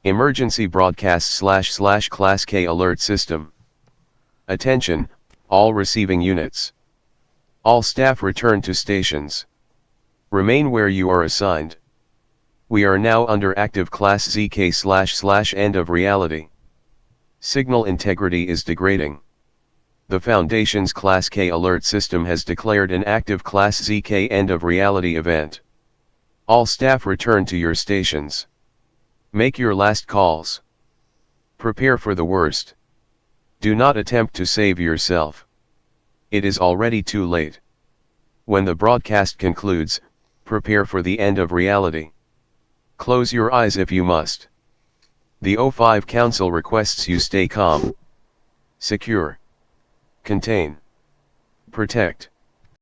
Emergency broadcast / Class K alert system. Attention, all receiving units. All staff return to stations. Remain where you are assigned. We are now under active Class ZK / end of reality. Signal integrity is degrading. The Foundation's Class K alert system has declared an active Class ZK end of reality event. All staff return to your stations. Make your last calls. Prepare for the worst. Do not attempt to save yourself. It is already too late. When the broadcast concludes, prepare for the end of reality. Close your eyes if you must. The O5 Council requests you stay calm. Secure. Contain. Protect.